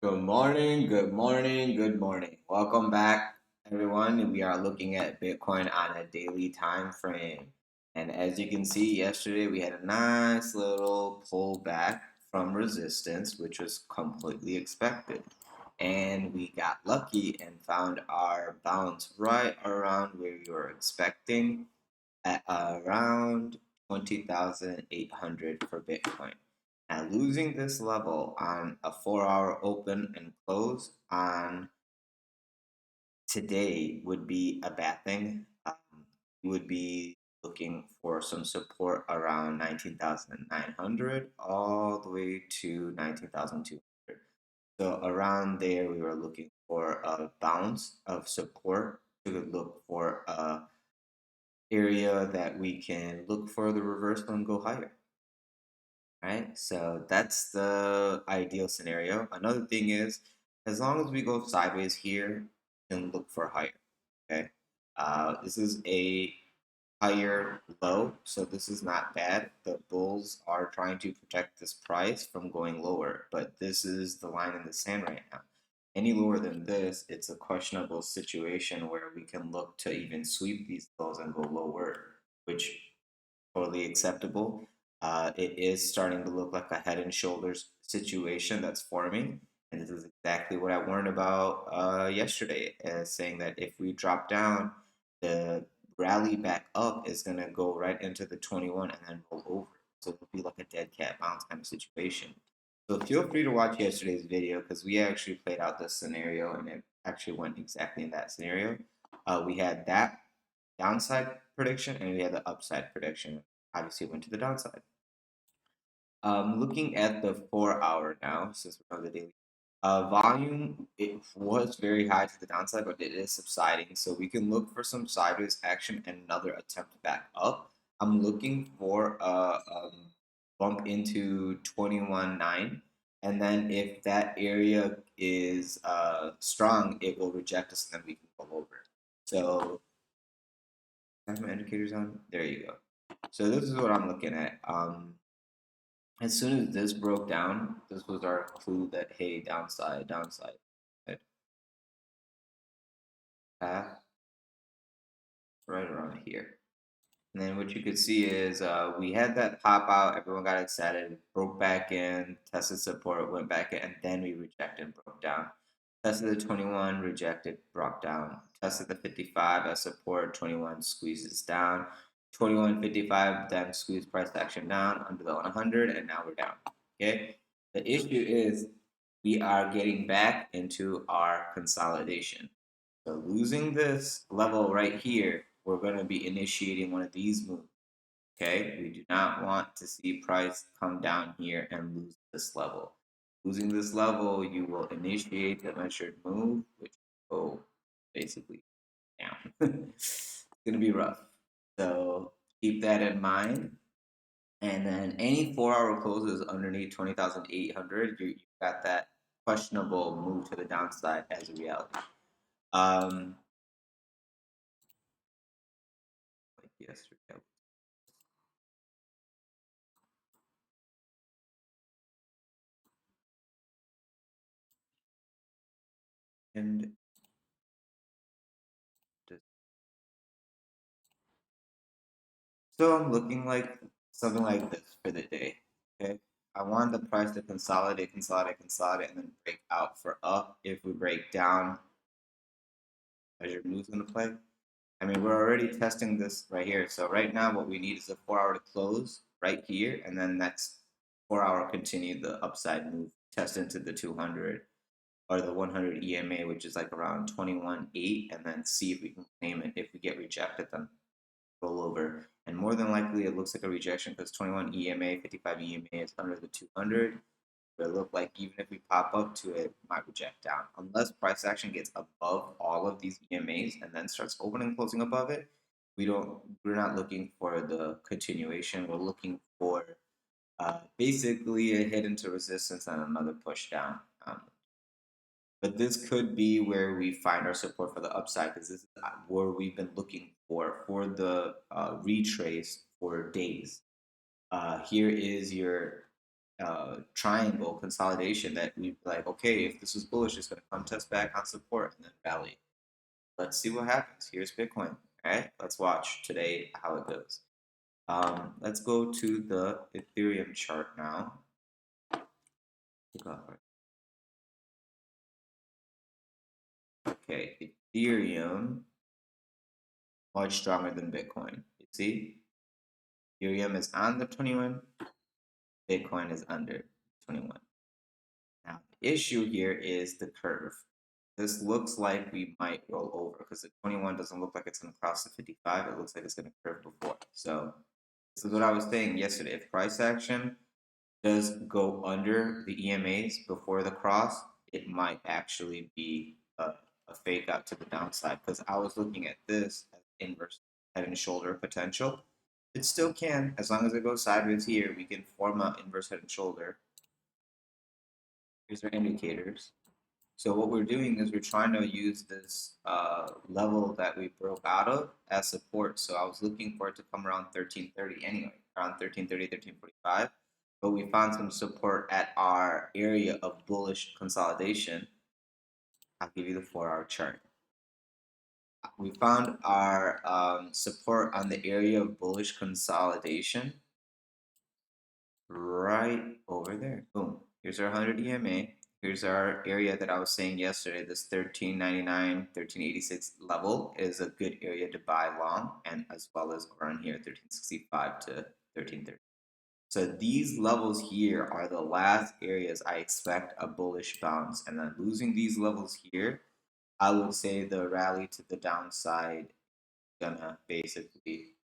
Good morning, good morning, good morning. Welcome back, everyone. We are looking at Bitcoin on a daily time frame. And as you can see, yesterday we had a nice little pullback from resistance, which was completely expected. And we got lucky and found our bounce right around where we were expecting at around 20,800 for Bitcoin. Now, losing this level on a 4-hour open and close on today would be a bad thing. You would be looking for some support around 19,900 all the way to 19,200. So around there, we were looking for a bounce of support to look for a area that we can look for the reversal and go higher. Right? So that's the ideal scenario. Another thing is, as long as we go sideways here, we can look for higher. Okay. This is a higher low, so this is not bad. The bulls are trying to protect this price from going lower, but this is the line in the sand right now. Any lower than this, it's a questionable situation where we can look to even sweep these lows and go lower, which totally acceptable. It is starting to look like a head and shoulders situation that's forming. And this is exactly what I warned about yesterday, saying that if we drop down, the rally back up is going to go right into the 21 and then roll over. So it'll be like a dead cat bounce kind of situation. So feel free to watch yesterday's video because we actually played out this scenario and it actually went exactly in that scenario. We had that downside prediction and we had the upside prediction. Obviously, it went to the downside. Looking at the 4 hour now, since we're on the daily, volume it was very high to the downside, but it is subsiding. So we can look for some sideways action and another attempt back up. I'm looking for a bump into 21.9, and then if that area is strong, it will reject us, and then we can go over. So I have my indicators on. There you go. So this is what I'm looking at. As soon as this broke down, this was our clue that hey, downside, downside, right? Path right around here. And then what you could see is we had that pop out. Everyone got excited, broke back in, tested support, went back in, and then we rejected, broke down. Tested the 21, rejected, broke down. Tested the 55 as support, 21 squeezes down. 21.55 then squeeze price action down under the 100, and now we're down. Okay. The issue is we are getting back into our consolidation. So losing this level right here, we're going to be initiating one of these moves. Okay, we do not want to see price come down here and lose this level. Losing this level, you will initiate the measured move, which will go basically down. It's going to be rough. So keep that in mind. And then any 4 hour closes underneath 20,800, you've got that questionable move to the downside as a reality. Um, like yesterday. And so I'm looking like something like this for the day. Okay. I want the price to consolidate, consolidate, consolidate, and then break out for up. If we break down, as your move's gonna play. I mean, we're already testing this right here. So right now, what we need is a 4 hour to close right here, and then next 4 hour continue the upside move, test into the 200 or the 100 EMA, which is like around 21.8, and then see if we can claim it. If we get rejected, then roll over. And more than likely, it looks like a rejection because 21 EMA, 55 EMA is under the 200. But it look like even if we pop up to it, it might reject down. Unless price action gets above all of these EMAs and then starts opening and closing above it, we're not looking for the continuation. We're looking for basically a hit into resistance and another push down. But this could be where we find our support for the upside because this is where we've been looking for the retrace for days. Here is your triangle consolidation that we'd be like, okay, if this is bullish, it's going to come test back on support and then rally. Let's see what happens. Here's Bitcoin. All right, let's watch today how it goes. Let's go to the Ethereum chart now. Okay, Ethereum much stronger than Bitcoin. You see, Ethereum is on the 21, Bitcoin is under 21. Now, the issue here is the curve. This looks like we might roll over because the 21 doesn't look like it's going to cross the 55. It looks like it's going to curve before. So this is what I was saying yesterday. If price action does go under the EMAs before the cross, it might actually be a fake out to the downside because I was looking at this as inverse head and shoulder potential. It still can, as long as it goes sideways here, we can form an inverse head and shoulder. Here's our indicators. So what we're doing is we're trying to use this level that we broke out of as support. So I was looking for it to come around 1330 anyway, around 1330, 1345. But we found some support at our area of bullish consolidation. I'll give you the 4-hour chart. We found our support on the area of bullish consolidation right over there. Boom. Here's our 100 EMA. Here's our area that I was saying yesterday. This 1399, 1386 level is a good area to buy long, and as well as around here, 1365 to 1330. So these levels here are the last areas I expect a bullish bounce. And then losing these levels here, I would say the rally to the downside is gonna basically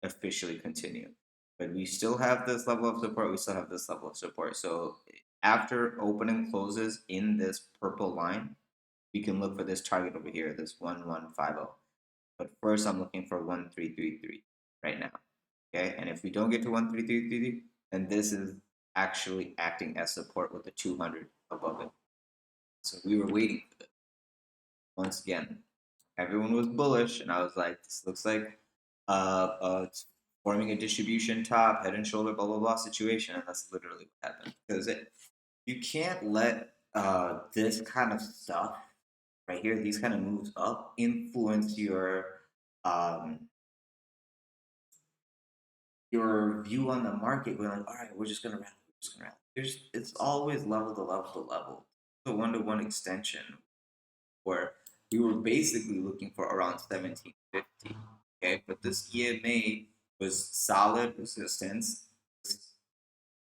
officially continue. But we still have this level of support. We still have this level of support. So after opening closes in this purple line, we can look for this target over here, this 1150. But first, I'm looking for 1333 right now. Okay, and if we don't get to 1333, then this is actually acting as support with the 200 above it. So we were waiting for this. Once again, everyone was bullish, and I was like, this looks like it's forming a distribution top, head and shoulder, blah blah blah situation, and that's literally what happened. Because you can't let this kind of stuff right here, these kind of moves up, influence um, your view on the market. Going like, all right, we're just gonna rally, we're just gonna rally. It's always level to level to level, the one-to-one extension where we were basically looking for around 1750. Okay, but this EMA was solid resistance. This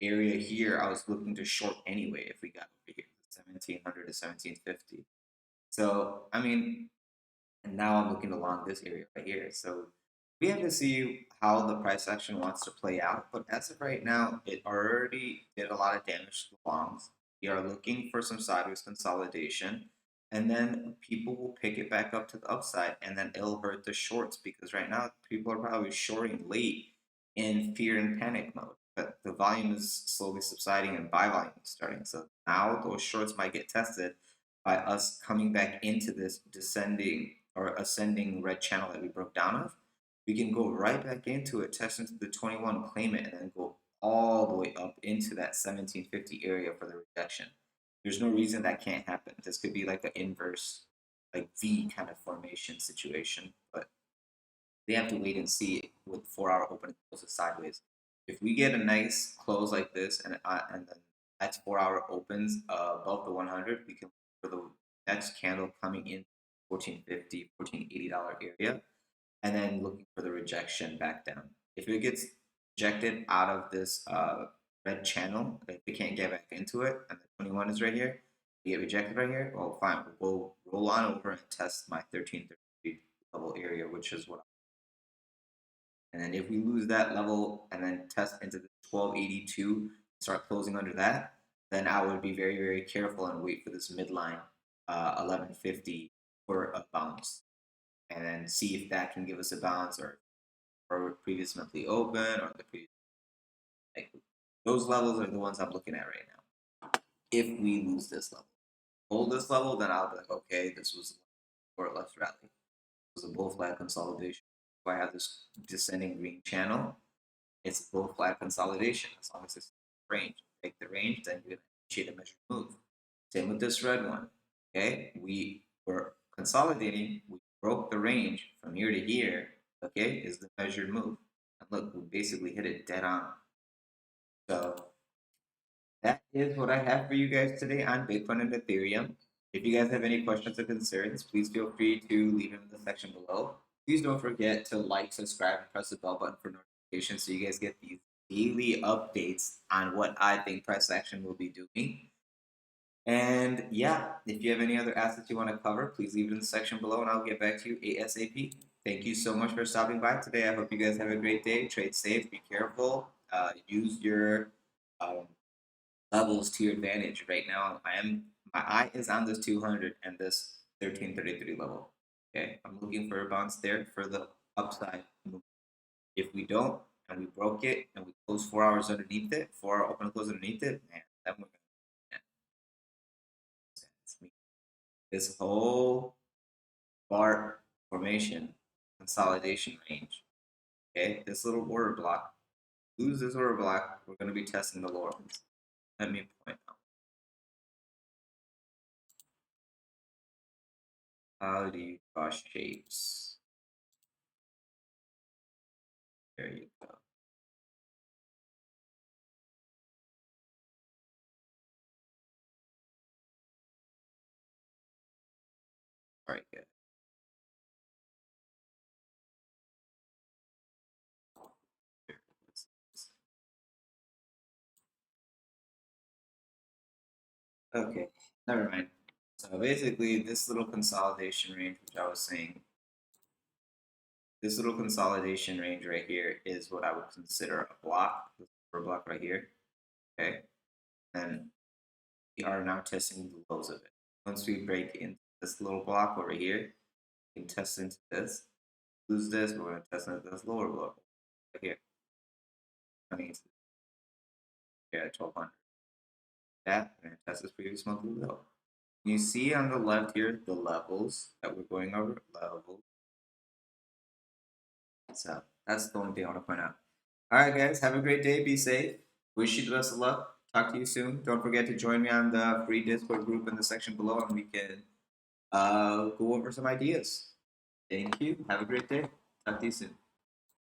area here, I was looking to short anyway if we got over here, 1700 to 1750. So, I mean, and now I'm looking along this area right here. So we have to see how the price action wants to play out. But as of right now, it already did a lot of damage to the longs. We are looking for some sideways consolidation. And then people will pick it back up to the upside. And then it'll hurt the shorts because right now people are probably shorting late in fear and panic mode. But the volume is slowly subsiding and buy volume is starting. So now those shorts might get tested by us coming back into this descending or ascending red channel that we broke down of. We can go right back into it, test into the 21, claim it, and then go all the way up into that 1750 area for the rejection. There's no reason that can't happen. This could be like an inverse, like V kind of formation situation, but they have to wait and see with 4-hour open closes sideways. If we get a nice close like this and then next 4-hour opens above the 100, we can look for the next candle coming in $14.50, $14.80 area, and then looking for the rejection back down. If it gets rejected out of this red channel, like we can't get back into it, and the 21 is right here, we get rejected right here, well, fine, we'll roll on over and test my 1333 level area, which is what. And then if we lose that level and then test into the 1282, start closing under that, then I would be very, very careful and wait for this midline 1150 for a bounce. And then see if that can give us a bounce or previous monthly open or the previous, like, those levels are the ones I'm looking at right now. If we lose this level, hold this level, then I'll be like, okay, this was a left rally. It was a bull flag consolidation. If I have this descending green channel, it's bull flag consolidation as long as it's range. break the range, then you're going to initiate a measured move. Same with this red one. Okay, we were consolidating, we broke the range from here to here. Okay, is the measured move. And look, we basically hit it dead on. So that is what I have for you guys today on Bitcoin and Ethereum. If you guys have any questions or concerns, please feel free to leave them in the section below. Please don't forget to like, subscribe, and press the bell button for notifications so you guys get these daily updates on what I think price action will be doing. And yeah, if you have any other assets you want to cover, please leave it in the section below and I'll get back to you ASAP. Thank you so much for stopping by today. I hope you guys have a great day. Trade safe, be careful, use your levels to your advantage. Right now, my eye is on this 200 and this 1333 level. Okay, I'm looking for a bounce there for the upside move. If we don't, and we broke it, and we close 4 hours underneath it, 4-hour open and close underneath it, man, then we're gonna this whole bar formation consolidation range. Okay, this little order block, lose this order block, we're gonna be testing the lower ones. Let me point out. How do you draw shapes? There you go. All right, good. Okay, never mind. So basically, this little consolidation range, which I was saying, this little consolidation range right here is what I would consider a block, this block right here. Okay, and we are now testing the lows of it. Once we break into this little block over here, we can test into this. Lose this, we're going to test into this lower block right here. Coming into here at 1200. That, we're going to test this previous monthly low. You see on the left here the levels that we're going over. Levels. So that's the only thing I want to point out. All right, guys, have a great day. Be safe. Wish you the best of luck. Talk to you soon. Don't forget to join me on the free Discord group in the section below, and we can go over some ideas. Thank you. Have a great day. Talk to you soon.